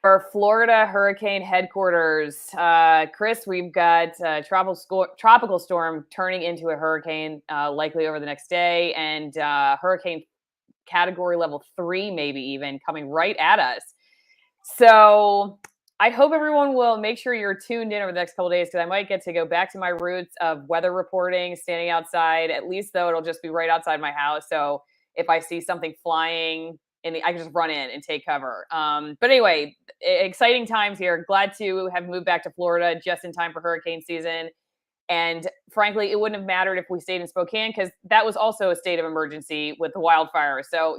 Our Florida hurricane headquarters. Chris, we've got tropical storm turning into a hurricane likely over the next day, and hurricane category level 3, maybe even coming right at us. So I hope everyone will make sure you're tuned in over the next couple of days because I might get to go back to my roots of weather reporting, standing outside. At least though, it'll just be right outside my house. So if I see something flying I can just run in and take cover. But anyway, exciting times here. Glad to have moved back to Florida just in time for hurricane season. And frankly, it wouldn't have mattered if we stayed in Spokane because that was also a state of emergency with the wildfires. So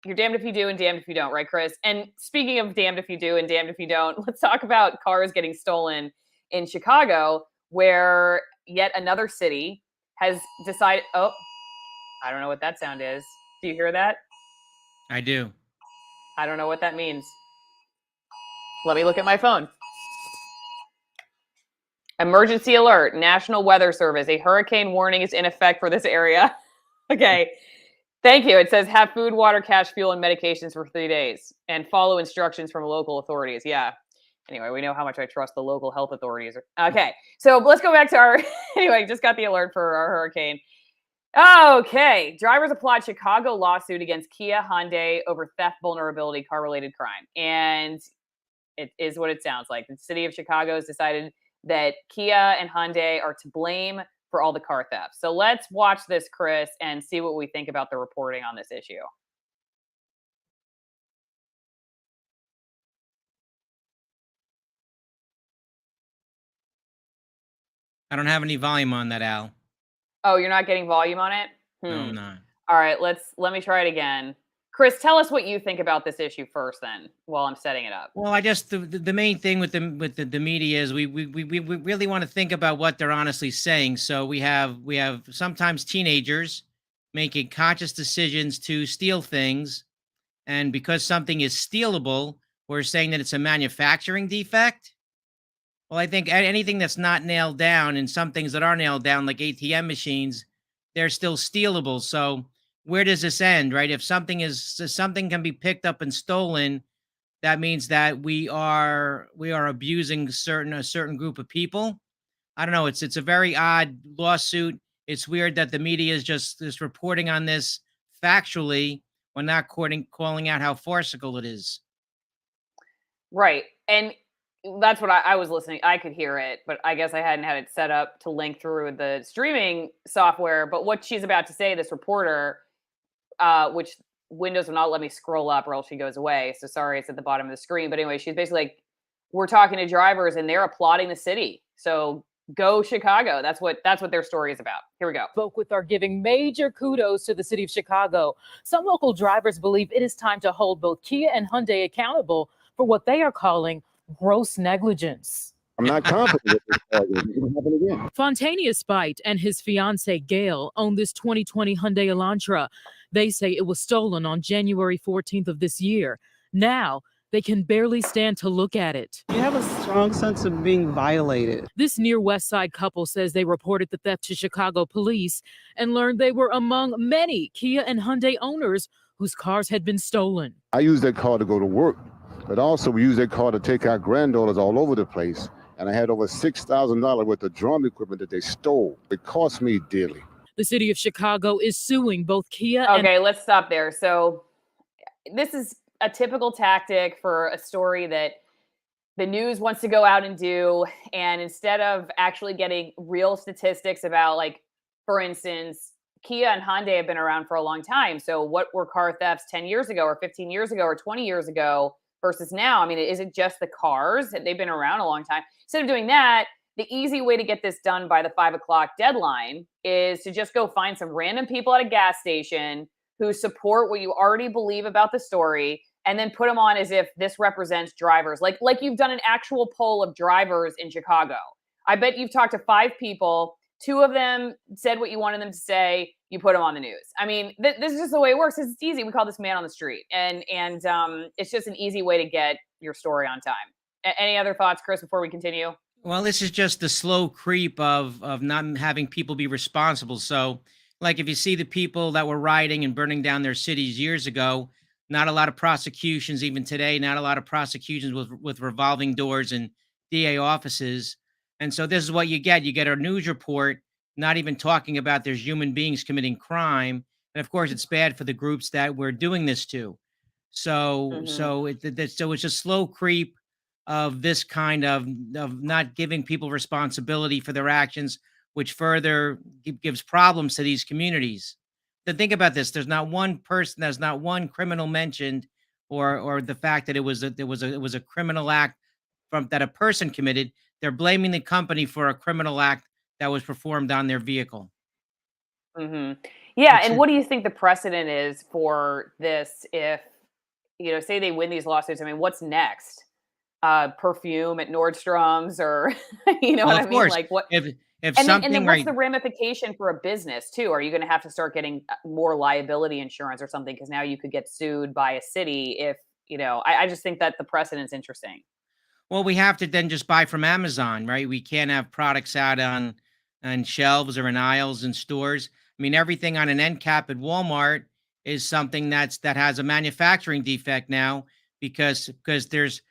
you're damned if you do and damned if you don't, right, Chris? And speaking of damned if you do and damned if you don't, let's talk about cars getting stolen in Chicago, where yet another city has decided. Oh, I don't know what that sound is. Do you hear that? I do. I don't know what that means. Let me look at my phone. Emergency alert, National Weather Service. A hurricane warning is in effect for this area. Okay. Thank you. It says have food, water, cash, fuel, and medications for 3 days and follow instructions from local authorities. Yeah. Anyway, we know how much I trust the local health authorities. Okay. So let's go back to our, anyway, just got the alert for our hurricane. Okay. Drivers applaud Chicago lawsuit against Kia Hyundai over theft, vulnerability, car-related crime. And it is what it sounds like. The city of Chicago has decided that Kia and Hyundai are to blame for all the car thefts. So let's watch this, Chris, and see what we think about the reporting on this issue. I don't have any volume on that, Al. Oh, you're not getting volume on it? No, I'm not. All right, let me try it again. Chris, tell us what you think about this issue first, then, while I'm setting it up. Well, I just the main thing with the media is we really want to think about what they're honestly saying. So we have sometimes teenagers making conscious decisions to steal things, and because something is stealable, we're saying that it's a manufacturing defect. Well, I think anything that's not nailed down, and some things that are nailed down, like ATM machines, they're still stealable. So where does this end, right? If something can be picked up and stolen, that means that we are abusing a certain group of people. I don't know. It's a very odd lawsuit. It's weird that the media is just reporting on this factually when not calling out how farcical it is. Right. And that's what I was listening. I could hear it, but I guess I hadn't had it set up to link through the streaming software. But what she's about to say, this reporter, which Windows will not let me scroll up or else she goes away. So sorry, it's at the bottom of the screen. But anyway, she's basically like, we're talking to drivers and they're applauding the city. So go Chicago. That's what their story is about. Here we go. Spoke with are giving major kudos to the city of Chicago. Some local drivers believe it is time to hold both Kia and Hyundai accountable for what they are calling gross negligence. I'm not confident that this will happen again. Fontanius Spite and his fiancee Gail own this 2020 Hyundai Elantra. They say it was stolen on January 14th of this year. Now they can barely stand to look at it. You have a strong sense of being violated. This near West Side couple says they reported the theft to Chicago police and learned they were among many Kia and Hyundai owners whose cars had been stolen. I use that car to go to work, but also we use that car to take our granddaughters all over the place. And I had over $6,000 worth of drum equipment that they stole. It cost me dearly. The city of Chicago is suing both Kia Okay, let's stop there. So this is a typical tactic for a story that the news wants to go out and do. And instead of actually getting real statistics about, like, for instance, Kia and Hyundai have been around for a long time. So what were car thefts 10 years ago or 15 years ago or 20 years ago versus now? I mean, is it just the cars? They've been around a long time. Instead of doing that, the easy way to get this done by the 5 o'clock deadline is to just go find some random people at a gas station who support what you already believe about the story and then put them on as if this represents drivers. Like you've done an actual poll of drivers in Chicago. I bet you've talked to 5 people. 2 of them said what you wanted them to say. You put them on the news. I mean, this is just the way it works. It's easy. We call this man on the street. And it's just an easy way to get your story on time. Any other thoughts, Chris, before we continue? Well, this is just the slow creep of not having people be responsible. So, like, if you see the people that were rioting and burning down their cities years ago, Not a lot of prosecutions even today, not a lot of prosecutions with revolving doors and DA offices. And so this is what you get. You get a news report not even talking about there's human beings committing crime. And of course, it's bad for the groups that we're doing this to. So Mhm. so so it's a slow creep of this kind of not giving people responsibility for their actions, which further gives problems to these communities. Then think about this: there's not one person, there's not one criminal mentioned, or the fact that it was a criminal act from that a person committed. They're blaming the company for a criminal act that was performed on their vehicle. Mhm. Yeah, It's and what do you think the precedent is for this if, say they win these lawsuits? I mean, what's next? Perfume at Nordstrom's or you know well, what I of mean? course, Like what if and then something what's right. the ramification for a business too? Are you gonna have to start getting more liability insurance or something? Because now you could get sued by a city if, I just think that the precedent's interesting. Well, we have to then just buy from Amazon, right? We can't have products out on shelves or in aisles in stores. I mean, everything on an end cap at Walmart is something that has a manufacturing defect now because there's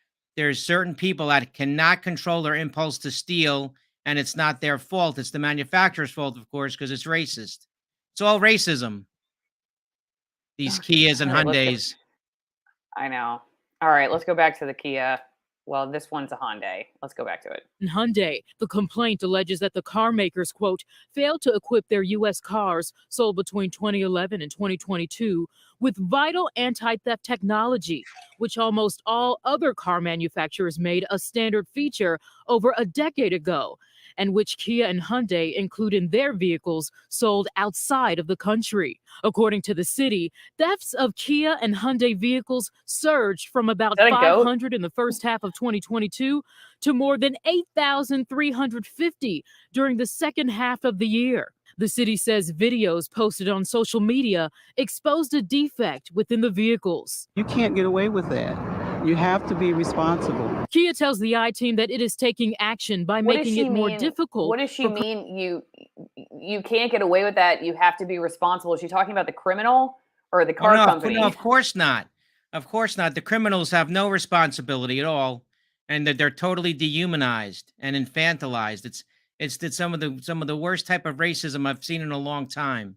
certain people that cannot control their impulse to steal, and it's not their fault. It's the manufacturer's fault, of course, because it's racist. It's all racism. These Okay. Kias and All right, let's get Hyundais. I know. All right, let's go back to the Kia. Well, this one's a Hyundai. Let's go back to it. In Hyundai, the complaint alleges that the car makers, quote, failed to equip their U.S. cars sold between 2011 and 2022 with vital anti-theft technology, which almost all other car manufacturers made a standard feature over a decade ago, and which Kia and Hyundai include in their vehicles sold outside of the country. According to the city, thefts of Kia and Hyundai vehicles surged from Is about that a goat? 500 in the first half of 2022 to more than 8,350 during the second half of the year. The city says videos posted on social media exposed a defect within the vehicles. You can't get away with that. You have to be responsible. Kia tells the I-Team that it is taking action by What does making she it more mean? What difficult does she for mean? You can't get away with that. You have to be responsible. Is she talking about the criminal or the Oh car no, no, company? of course not. Of course not. The criminals have no responsibility at all, and that they're totally dehumanized and infantilized. It's some of the worst type of racism I've seen in a long time.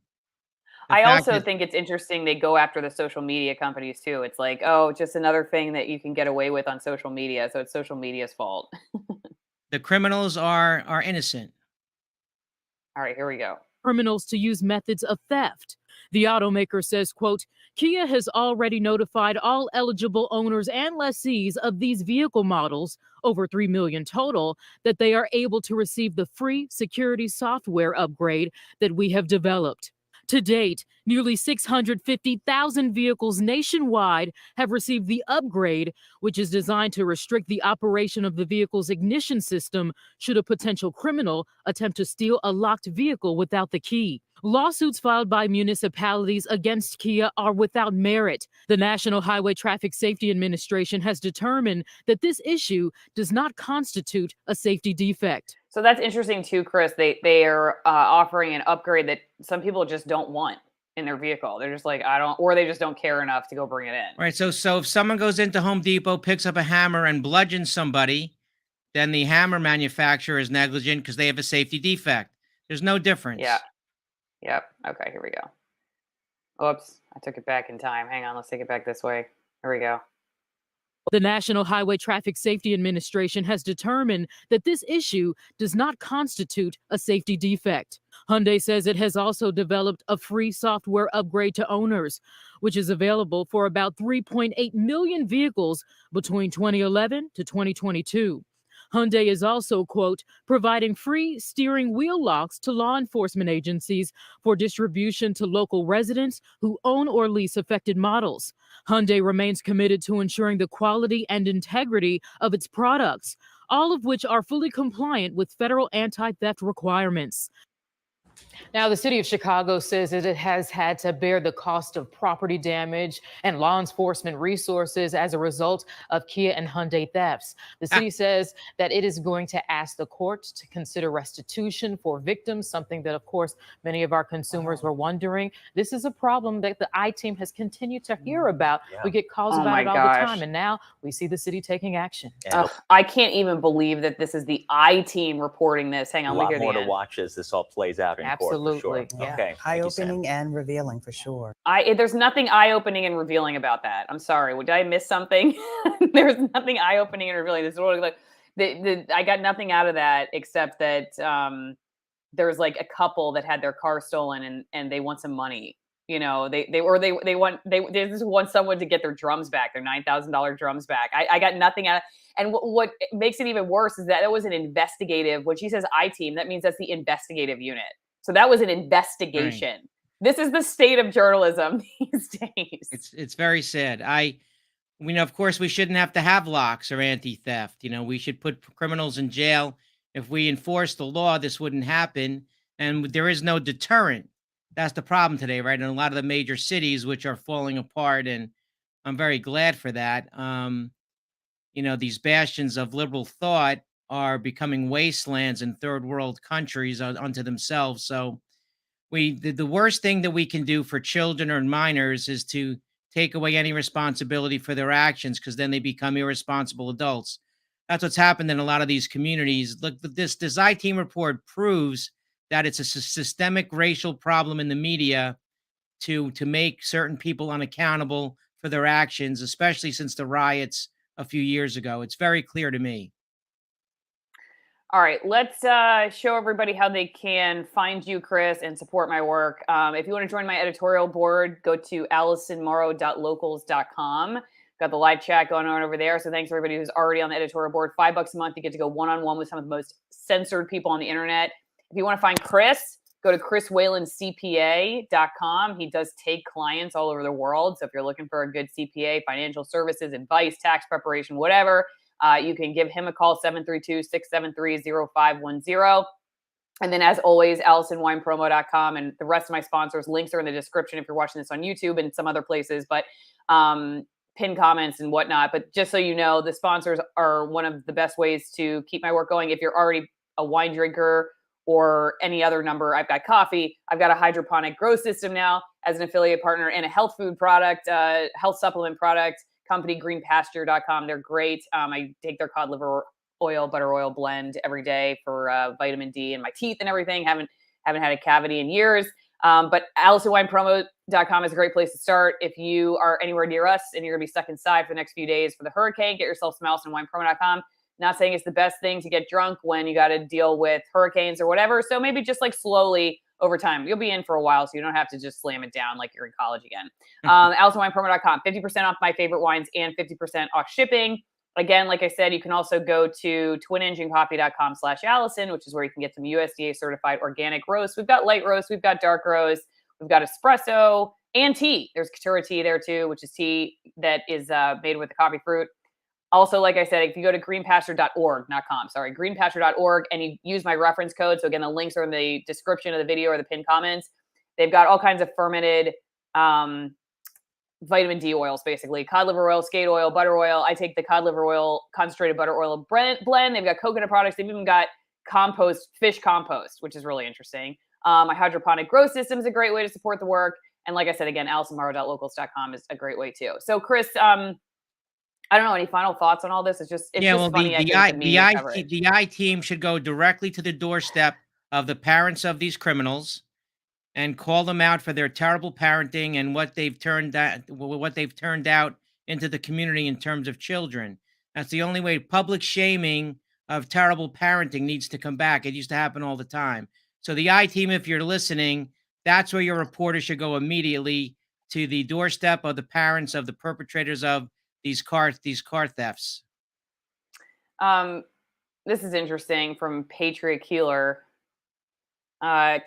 The I fact also that think it's interesting they go after the social media companies too. It's like, oh, just another thing that you can get away with on social media. So it's social media's fault. the criminals are innocent. All right, here we go. criminals to use methods of theft. The automaker says, quote, Kia has already notified all eligible owners and lessees of these vehicle models, over 3 million total, that they are able to receive the free security software upgrade that we have developed. To date, nearly 650,000 vehicles nationwide have received the upgrade, which is designed to restrict the operation of the vehicle's ignition system should a potential criminal attempt to steal a locked vehicle without the key. Lawsuits filed by municipalities against Kia are without merit. The National Highway Traffic Safety Administration has determined that this issue does not constitute a safety defect. So that's interesting too, Chris. They are offering an upgrade that some people just don't want in their vehicle. They're just like, I don't, or they just don't care enough to go bring it in. Right. So if someone goes into Home Depot, picks up a hammer and bludgeons somebody, then the hammer manufacturer is negligent because they have a safety defect. There's no Yeah. difference. Yep. Okay. Here we go. Oops. I took it back in time. Hang on. Let's take it back this way. Here we go. The National Highway Traffic Safety Administration has determined that this issue does not constitute a safety defect. Hyundai says it has also developed a free software upgrade to owners, which is available for about 3.8 million vehicles between 2011 to 2022. Hyundai is also, quote, providing free steering wheel locks to law enforcement agencies for distribution to local residents who own or lease affected models. Hyundai remains committed to ensuring the quality and integrity of its products, all of which are fully compliant with federal anti-theft requirements. Now, the city of Chicago says that it has had to bear the cost of property damage and law enforcement resources as a result of Kia and Hyundai thefts. The city says that it is going to ask the court to consider restitution for victims, something that, of course, many of our consumers were wondering. This is a problem that the I-Team has continued to hear about. We get calls Oh about my it all gosh. the time, and now we see the city taking action. Ugh, I can't even believe that this is the I-Team reporting this. Hang A on, let me lot hear more the to end. watch as this all plays out in court, for sure. Absolutely, yeah. Okay. Thank you, Sam. Eye-opening and revealing for sure. There's nothing eye-opening and revealing about that. I'm sorry. Did I miss something? There's nothing eye-opening and revealing. This is what I got nothing out of that except that there's like a couple that had their car stolen and they want some money. You know, they just want someone to get their drums back, their $9,000 drums back. I got nothing out of. And what makes it even worse is that it was an investigative. When she says I-Team, that means that's the investigative unit. So that was an investigation. Right. This is the state of journalism these days. It's very sad. Of course, we shouldn't have to have locks or anti-theft. We should put criminals in jail. If we enforce the law, this wouldn't happen. And there is no deterrent. That's the problem today, right? In a lot of the major cities, which are falling apart. And I'm very glad for that. These bastions of liberal thought are becoming wastelands in third world countries unto themselves. So the worst thing that we can do for children or minors is to take away any responsibility for their actions, because then they become irresponsible adults. That's what's happened in a lot of these communities. Look, this I-Team report proves that it's a systemic racial problem in the media to make certain people unaccountable for their actions, especially since the riots a few years ago. It's very clear to me. All right, let's show everybody how they can find you, Chris, and support my work. If you want to join my editorial board, go to AllisonMorrow.locals.com. Got the live chat going on over there. So thanks to everybody who's already on the editorial board. $5 a month, you get to go one-on-one with some of the most censored people on the internet. If you want to find Chris, go to Whalen CPA.com. He does take clients all over the world. So if you're looking for a good CPA, financial services, advice, tax preparation, whatever, you can give him a call, 732-673-0510. And then, as always, AllisonWinePromo.com, and the rest of my sponsors. Links are in the description if you're watching this on YouTube and some other places, but pinned comments and whatnot. But just so you know, the sponsors are one of the best ways to keep my work going. If you're already a wine drinker or any other number, I've got coffee. I've got a hydroponic grow system now as an affiliate partner, and a health food product, health supplement product company, greenpasture.com. They're great. I take their cod liver oil, butter oil blend every day for vitamin D in my teeth and everything. Haven't had a cavity in years. But AllisonWinePromo.com is a great place to start. If you are anywhere near us and you're going to be stuck inside for the next few days for the hurricane, get yourself some AllisonWinePromo.com. Not saying it's the best thing to get drunk when you got to deal with hurricanes or whatever. So maybe just like slowly over time. You'll be in for a while, so you don't have to just slam it down like you're in college again. AllisonWinePromo.com, 50% off my favorite wines and 50% off shipping. Again, like I said, you can also go to twinenginecoffee.com/Allison, which is where you can get some USDA certified organic roast. We've got light roast, we've got dark roast, we've got espresso and tea. There's Katura tea there too, which is tea that is made with the coffee fruit. Also, like I said, if you go to greenpasture.org, and you use my reference code, so again, the links are in the description of the video or the pinned comments. They've got all kinds of fermented vitamin D oils, basically. Cod liver oil, skate oil, butter oil. I take the cod liver oil, concentrated butter oil blend. They've got coconut products. They've even got compost, fish compost, which is really interesting. My hydroponic grow system is a great way to support the work. And like I said, again, AllisonMorrow.locals.com is a great way too. So, Chris, I don't know, any final thoughts on all this? It's just funny. The I-Team should go directly to the doorstep of the parents of these criminals and call them out for their terrible parenting and what they've turned out into the community in terms of children. That's the only way. Public shaming of terrible parenting needs to come back. It used to happen all the time. So the I-Team, if you're listening, that's where your reporter should go immediately, to the doorstep of the parents of the perpetrators of these car thefts. This is interesting from Patriot Keeler.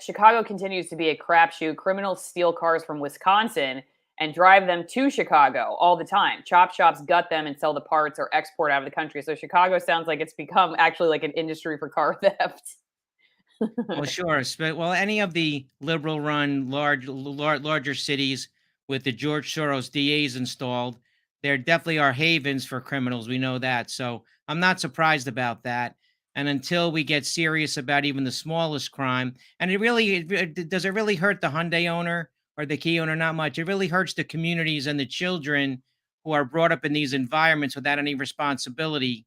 Chicago continues to be a crapshoot. Criminals steal cars from Wisconsin and drive them to Chicago all the time. Chop shops gut them and sell the parts or export out of the country. So Chicago sounds like it's become actually like an industry for car theft. Well, sure. Well, any of the liberal-run larger cities with the George Soros DAs installed, there definitely are havens for criminals. We know that. So I'm not surprised about that. And until we get serious about even the smallest crime, and does it really hurt the Hyundai owner or the Kia owner? Not much. It really hurts the communities and the children who are brought up in these environments without any responsibility.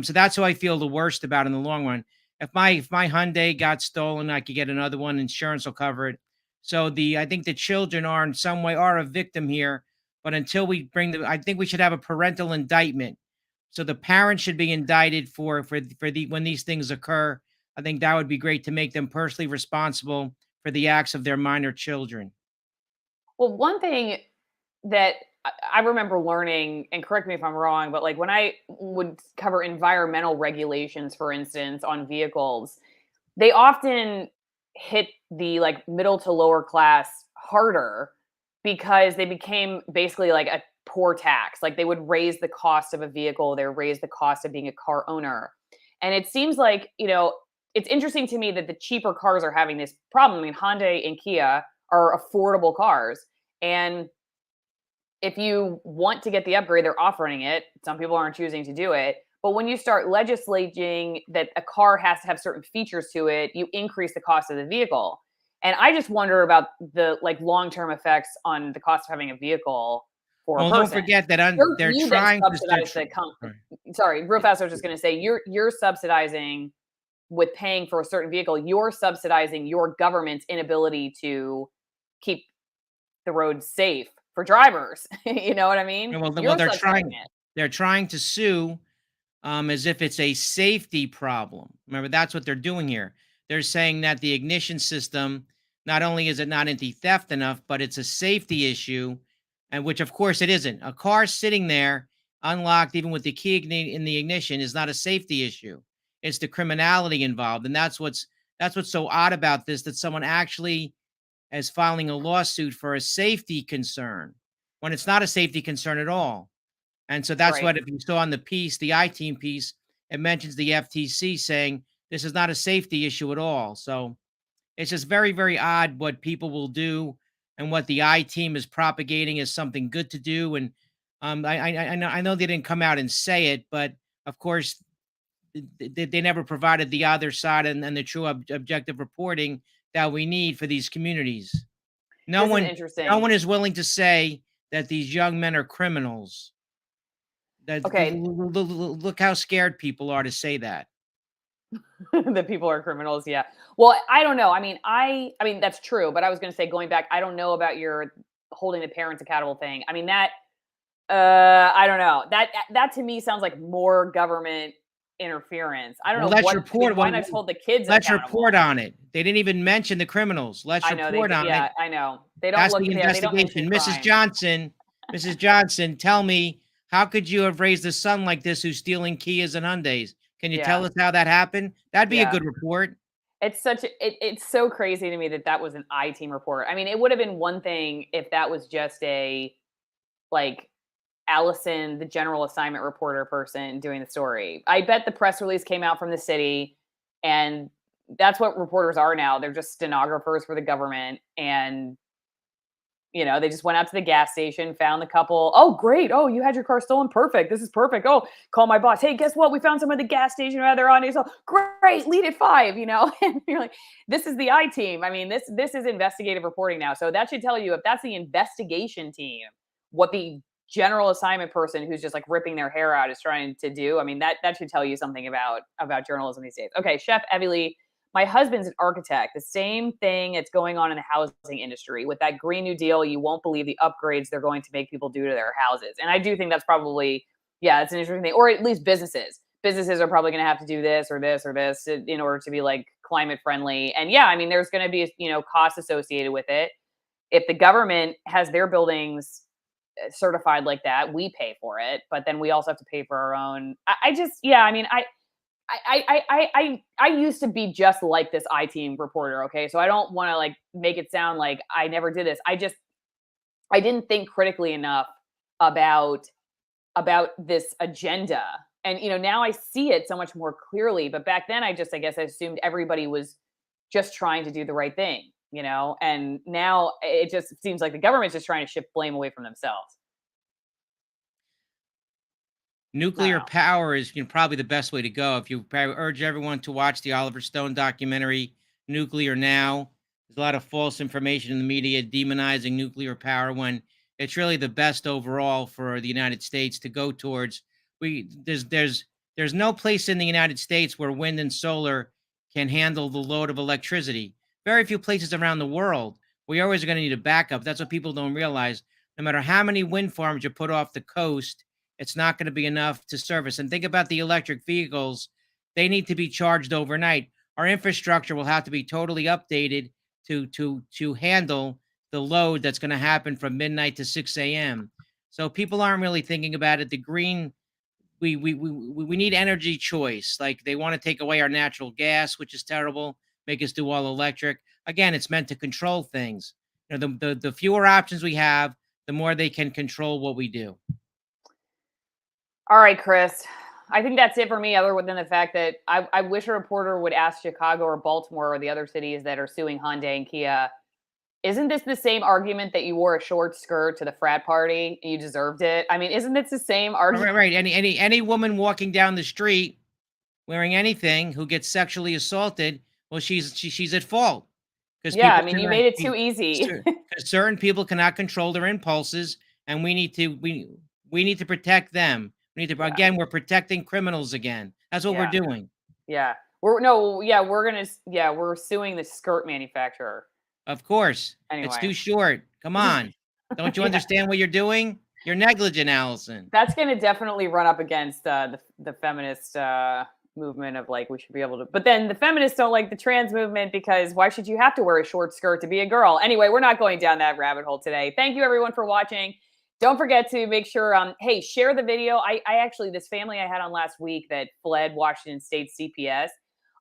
So that's who I feel the worst about in the long run. If my Hyundai got stolen, I could get another one. Insurance will cover it. So I think the children are in some way are a victim here. But until we I think we should have a parental indictment. So the parents should be indicted for when these things occur. I think that would be great to make them personally responsible for the acts of their minor children. Well, one thing that I remember learning, and correct me if I'm wrong, but like when I would cover environmental regulations, for instance, on vehicles, they often hit the like middle to lower class harder because they became basically like a poor tax. Like they would raise the cost of a vehicle, they would raise the cost of being a car owner. And it seems like, it's interesting to me that the cheaper cars are having this problem. I mean, Hyundai and Kia are affordable cars. And if you want to get the upgrade, they're offering it. Some people aren't choosing to do it. But when you start legislating that a car has to have certain features to it, you increase the cost of the vehicle. And I just wonder about the like long-term effects on the cost of having a vehicle for a Well, person. don't forget that they're You then trying to. subsidize sorry, real fast. I was just going to say you're subsidizing with paying for a certain vehicle. You're subsidizing your government's inability to keep the roads safe for drivers. You know what I mean? Well, You're they're subsidizing trying. it. They're trying to sue as if it's a safety problem. Remember, that's what they're doing here. They're saying that the ignition system, not only is it not anti-theft enough, but it's a safety issue, and which of course it isn't. A car sitting there unlocked, even with the key in the ignition, is not a safety issue. It's the criminality involved, and that's what's so odd about this. That someone actually is filing a lawsuit for a safety concern when it's not a safety concern at all. And so that's Right. what, if you saw on the piece, the I-Team piece, it mentions the FTC saying this is not a safety issue at all. So it's just very, very odd what people will do and what the I-Team is propagating as something good to do. And I know they didn't come out and say it, but of course they never provided the other side and the true objective reporting that we need for these communities. No This is one, no interesting. one is willing to say that these young men are criminals. Okay. Look how scared people are to say that. That people are criminals. Yeah. Well, I don't know. I mean that's true, but I was going to say, going back, I don't know about your holding the parents accountable thing. I mean that I don't know. That to me sounds like more government interference. I don't Well, know let's what. report. Why not just hold the kids Let's accountable? report on it. They didn't even mention the criminals. Let's I know report on yeah, it. I know. They don't That's look the there. They don't mention investigation. Mrs. crime. Johnson, Mrs. Johnson, tell me, how could you have raised a son like this who's stealing Kias and Hyundais? Can you tell Yeah. us how that happened? That'd be a Yeah. good report. It's so crazy to me that was an I-Team report. I mean, it would have been one thing if that was just a like Allison, the general assignment reporter person doing the story. I bet the press release came out from the city, and that's what reporters are now. They're just stenographers for the government. And, they just went out to the gas station, found the couple. Oh, great. Oh, you had your car stolen. Perfect. This is perfect. Oh, call my boss. Hey, guess what? We found some at the gas station. They're on it. So great. Lead at 5, and you're like, this is the I-Team. I mean, this is investigative reporting now. So that should tell you, if that's the investigation team, what the general assignment person who's just like ripping their hair out is trying to do. I mean, that should tell you something about journalism these days. Okay, Chef Evely, my husband's an architect. The same thing that's going on in the housing industry with that Green New Deal. You won't believe the upgrades they're going to make people do to their houses. And I do think that's probably, it's an interesting thing. Or at least businesses. Businesses are probably going to have to do this or this or this in order to be like climate friendly. And I mean, there's going to be, costs associated with it. If the government has their buildings certified like that, we pay for it, but then we also have to pay for our own. I used to be just like this I-Team reporter. Okay. So I don't want to like make it sound like I never did this. I didn't think critically enough about this agenda. And, now I see it so much more clearly, but back then I guess I assumed everybody was just trying to do the right thing, you know? And now it just seems like the government's just trying to shift blame away from themselves. Nuclear power is probably the best way to go. If you urge everyone to watch the Oliver Stone documentary, Nuclear Now, there's a lot of false information in the media demonizing nuclear power when it's really the best overall for the United States to go towards. There's no place in the United States where wind and solar can handle the load of electricity. Very few places around the world. We always are going to need a backup. That's what people don't realize. No matter how many wind farms you put off the coast, it's not going to be enough to service. And think about the electric vehicles. They need to be charged overnight. Our infrastructure will have to be totally updated to handle the load that's going to happen from midnight to 6 a.m. So people aren't really thinking about it. The green, we need energy choice. Like they want to take away our natural gas, which is terrible, make us do all electric. Again, it's meant to control things. You know, the fewer options we have, the more they can control what we do. All right, Chris. I think that's it for me, other than the fact that I wish a reporter would ask Chicago or Baltimore or the other cities that are suing Hyundai and Kia, isn't this the same argument that you wore a short skirt to the frat party and you deserved it? I mean, isn't this the same argument? Right. Any woman walking down the street wearing anything who gets sexually assaulted, well, she's at fault. Yeah, I mean, you made it too easy. Certain people cannot control their impulses, and we need to protect them. Again, we're protecting criminals again. That's what we're doing. Yeah. We're suing the skirt manufacturer. Of course. Anyway. It's too short. Come on. Don't you understand what you're doing? You're negligent, Allison. That's going to definitely run up against the feminist movement of like, we should be able to, but then the feminists don't like the trans movement because why should you have to wear a short skirt to be a girl? Anyway, we're not going down that rabbit hole today. Thank you everyone for watching. Don't forget to make sure, hey, share the video. I actually, this family I had on last week that fled Washington State CPS,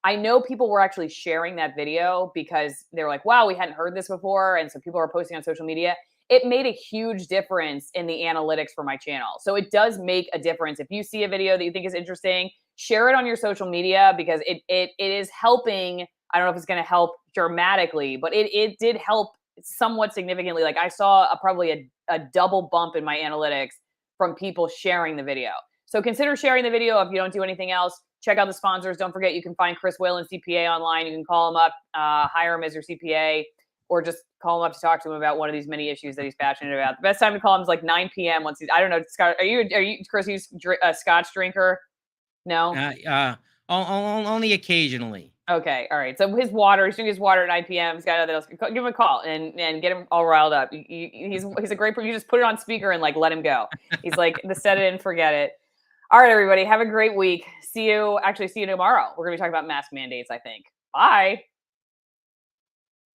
I know people were actually sharing that video because they're like, wow, we hadn't heard this before. And so people are posting on social media. It made a huge difference in the analytics for my channel. So it does make a difference. If you see a video that you think is interesting, share it on your social media because it is helping. I don't know if it's going to help dramatically, but it did help somewhat significantly. Like I saw probably a double bump in my analytics from people sharing the video. So consider sharing the video if you don't do anything else. Check out the sponsors. Don't forget, you can find Chris Whalen CPA online. You can call him up, hire him as your CPA, or just call him up to talk to him about one of these many issues that he's passionate about. The best time to call him is like 9 p.m. once he's, I don't know, Scott, are you, Chris, you a Scotch drinker? No? Only occasionally. Okay. All right. So he's drinking his water at 9 p.m. He's got nothing else. Give him a call and get him all riled up. He's a great person. You just put it on speaker and like, let him go. He's like the set it and forget it. All right, everybody. Have a great week. See you tomorrow. We're going to be talking about mask mandates, I think. Bye.